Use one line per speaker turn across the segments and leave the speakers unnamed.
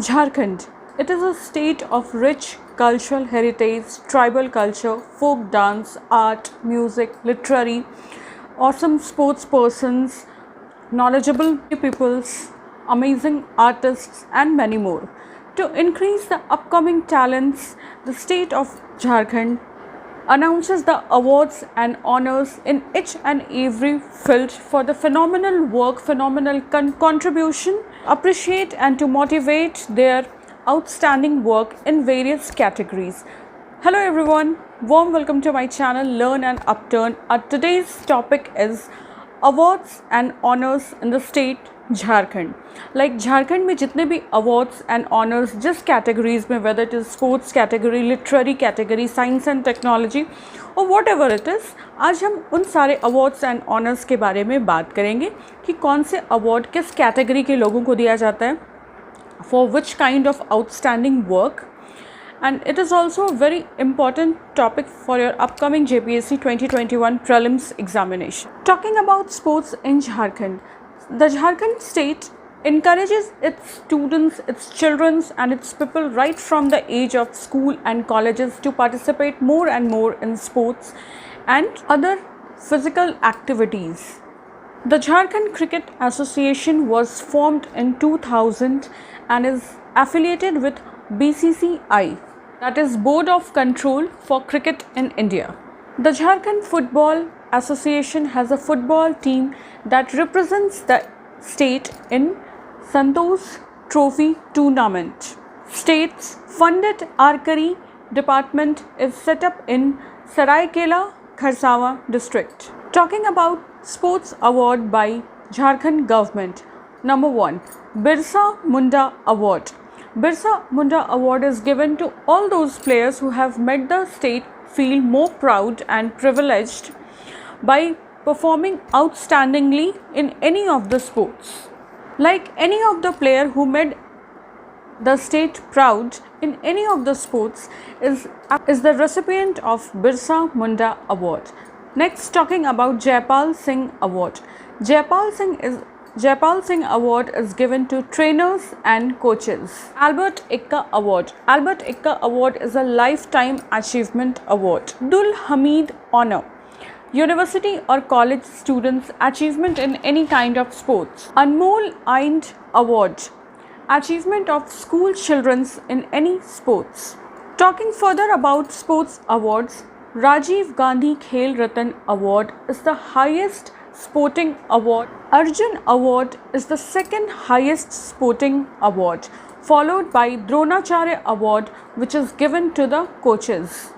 Jharkhand. It is a state of rich cultural heritage, tribal culture, folk dance, art, music, literary, awesome sports persons, knowledgeable peoples, amazing artists, and many more. To increase the upcoming talents, the state of Jharkhand announces the awards and honors in each and every field for the phenomenal work, phenomenal contribution, appreciate and to motivate their outstanding work in various categories. Hello everyone, warm welcome to my channel Learn and Upturn. Today's topic is awards and honors in the state Jharkhand. Like Jharkhand में जितने भी awards and honours जिस categories में, whether it is sports category, literary category, science and technology और what ever it is, आज हम उन सारे अवार्ड्स एंड ऑनर्स के बारे में बात करेंगे कि कौन से अवार्ड किस कैटेगरी के लोगों को दिया जाता है, for which kind of outstanding work. And it is also a very important topic for your upcoming JPSC 2021 prelims examination. Talking about sports in Jharkhand, the Jharkhand state encourages its students, its children and its people right from the age of school and colleges to participate more and more in sports and other physical activities. The Jharkhand Cricket Association was formed in 2000 and is affiliated with BCCI, that is Board of Control for Cricket in India. The Jharkhand Football Association has a football team that represents the state in Santosh Trophy tournament. State's funded archery department is set up in Saraikela, Kharsawa district. Talking about sports award by Jharkhand government. Number 1, Birsa Munda Award. Birsa Munda Award is given to all those players who have made the state feel more proud and privileged by performing outstandingly in any of the sports. Like any of the player who made the state proud in any of the sports is the recipient of Birsa Munda Award. Next, talking about Jaipal Singh Award. Jaipal Singh Award is given to trainers and coaches. Albert Ikka Award. Albert Ikka Award is a lifetime achievement award. Abdul Hamid Honor. University or college students achievement in any kind of sports. Anmol Eind Award. Achievement of school children in any sports. Talking further about sports awards, Rajiv Gandhi Khel Ratan Award is the highest sporting award. Arjun Award is the second highest sporting award, followed by Dronacharya Award, which is given to the coaches.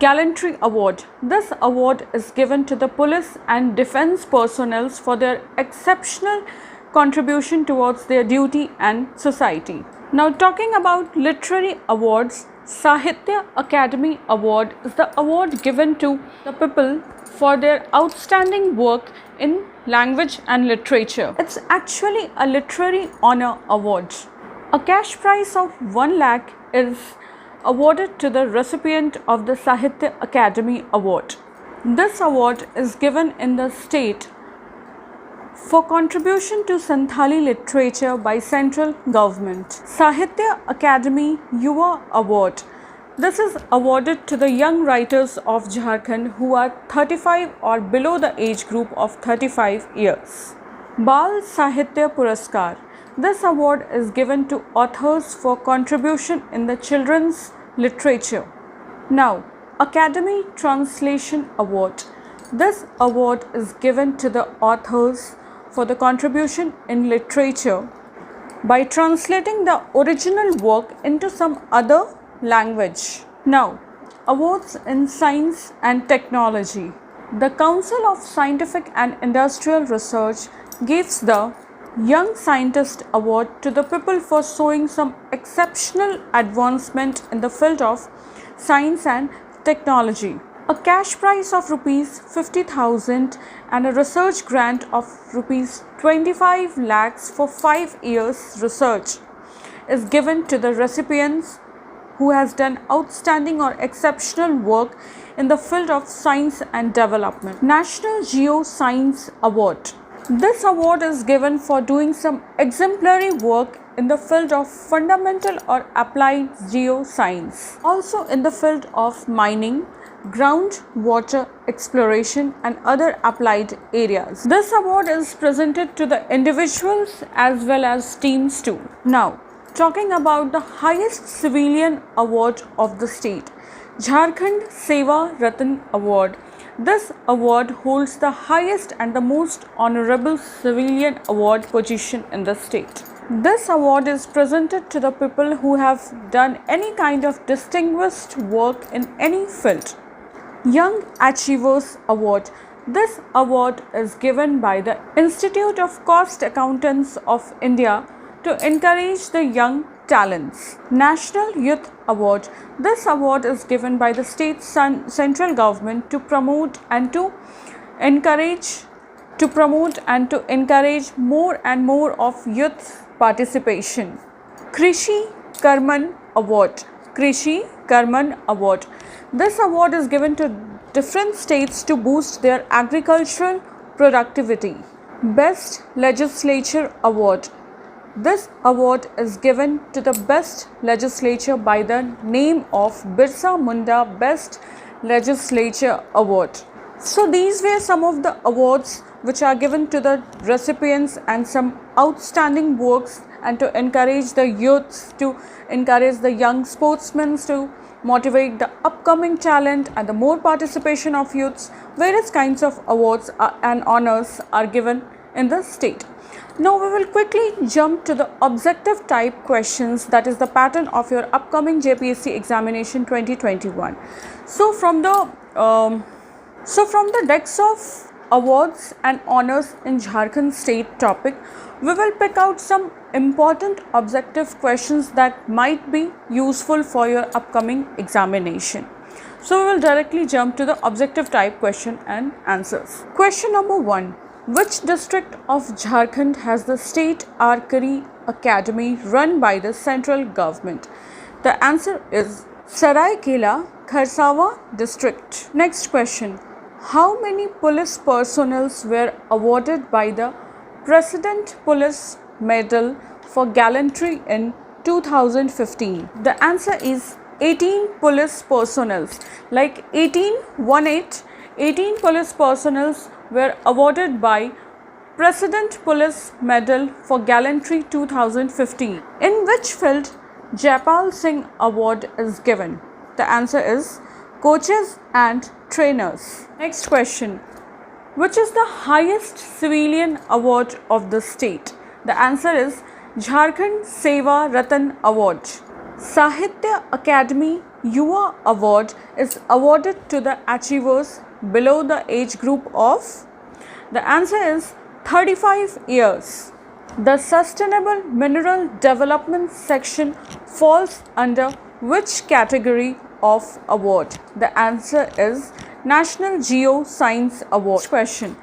Gallantry Award. This award is given to the police and defense personnel for their exceptional contribution towards their duty and society. Now talking about literary awards, Sahitya Academy Award is the award given to the people for their outstanding work in language and literature. It's actually a literary honor award. A cash prize of 1 lakh is awarded to the recipient of the Sahitya Academy Award. This award is given in the state for contribution to Santhali literature by central government. Sahitya Academy Yuva Award. This is awarded to the young writers of Jharkhand who are 35 or below the age group of 35 years. Bal Sahitya Puraskar. This award is given to authors for contribution in the children's literature. Now, Academy Translation Award. This award is given to the authors for the contribution in literature by translating the original work into some other language. Now, awards in science and technology. The Council of Scientific and Industrial Research gives the Young Scientist Award to the people for showing some exceptional advancement in the field of science and technology. A cash prize of rupees 50,000 and a research grant of rupees 25 lakhs for 5 years research is given to the recipients who has done outstanding or exceptional work in the field of science and development. National Geoscience Award. This award is given for doing some exemplary work in the field of fundamental or applied geoscience, also in the field of mining, groundwater exploration and other applied areas. This award is presented to the individuals as well as teams too. Now, talking about the highest civilian award of the state, Jharkhand Seva Ratan Award. This award holds the highest and the most honorable civilian award position in the state. This award is presented to the people who have done any kind of distinguished work in any field. Young Achievers Award. This award is given by the Institute of Cost Accountants of India to encourage the young talents. National Youth Award. This award is given by the state central government to promote and to encourage more and more of youth participation. Krishi Karman Award. Krishi Karman Award. This award is given to different states to boost their agricultural productivity. Best Legislature Award. This award is given to the best legislature by the name of Birsa Munda Best Legislature Award. So these were some of the awards which are given to the recipients and some outstanding works and to encourage the youths, to encourage the young sportsmen, to motivate the upcoming talent and the more participation of youths. Various kinds of awards and honors are given in the state. Now we will quickly jump to the objective type questions, that is the pattern of your upcoming JPSC examination 2021. So from the decks of awards and honors in Jharkhand state topic, we will pick out some important objective questions that might be useful for your upcoming examination. So we will directly jump to the objective type question and answers. Question number 1. Which district of Jharkhand has the State Archery Academy run by the central government? The answer is Saraikela Kharsawa district. Next question. How many police personnel were awarded by the President Police Medal for gallantry in 2015? The answer is 18 police personnel. Like 18 police personnel were awarded by President Police Medal for Gallantry 2015. In which field Jaipal Singh Award is given? The answer is coaches and trainers. Next question. Which is the highest civilian award of the state? The answer is Jharkhand Seva Ratan Award. Sahitya Academy Yuva Award is awarded to the achievers below the age group of? The answer is 35 years. The Sustainable Mineral Development section falls under which category of award? The answer is National Geoscience Award. Question.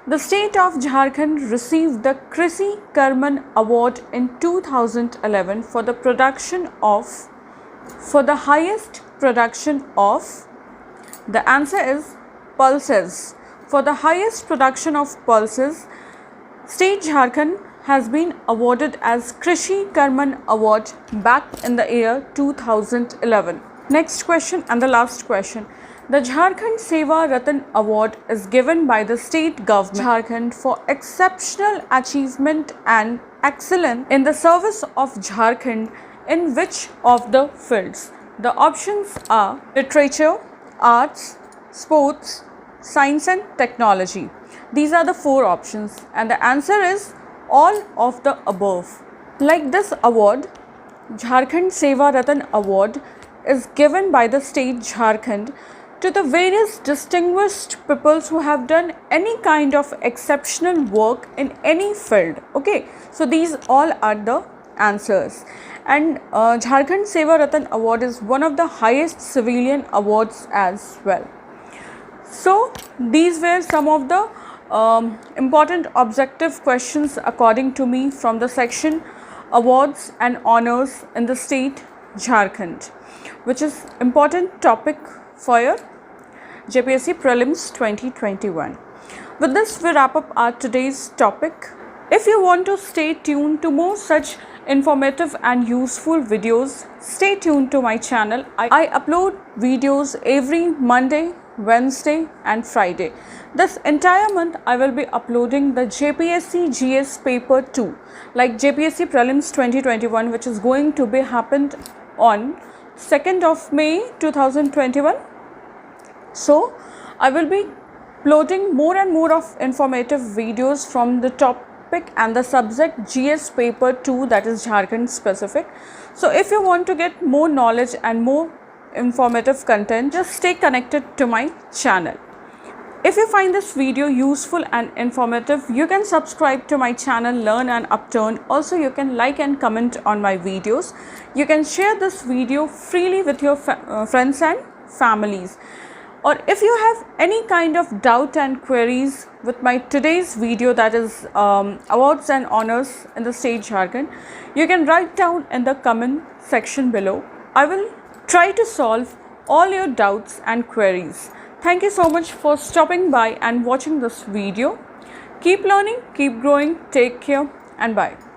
The state of Jharkhand received the Krishi Karman Award in 2011 for the highest production of? The answer is pulses. For the highest production of pulses, State Jharkhand has been awarded as Krishi Karman Award back in the year 2011. Next question and the last question. The Jharkhand Seva Ratan Award is given by the state government Jharkhand for exceptional achievement and excellence in the service of Jharkhand in which of the fields? The options are literature, arts, sports, science and technology. These are the 4 options and the answer is all of the above. Like this award, Jharkhand Seva Ratan Award is given by the state Jharkhand to the various distinguished peoples who have done any kind of exceptional work in any field. Okay, so these all are the answers. And Jharkhand Seva Ratan Award is one of the highest civilian awards as well. So these were some of the important objective questions according to me from the section awards and honors in the state Jharkhand, which is important topic for your JPSC Prelims 2021. With this, we wrap up our today's topic. If you want to stay tuned to more such informative and useful videos, stay tuned to my channel. I upload videos every Monday, Wednesday and Friday. This entire month I will be uploading the JPSC GS paper 2, like JPSC Prelims 2021, which is going to be happened on 2nd of May 2021. So I will be uploading more and more of informative videos from the topic and the subject GS paper 2, that is Jharkhand specific. So if you want to get more knowledge and more informative content, just stay connected to my channel. If you find this video useful and informative, you can subscribe to my channel Learn and Upturn. Also, you can like and comment on my videos. You can share this video freely with your friends and families. Or if you have any kind of doubt and queries with my today's video, that is awards and honors in the state Jharkhand, you can write down in the comment section below. I will try to solve all your doubts and queries. Thank you so much for stopping by and watching this video. Keep learning, keep growing, take care and bye.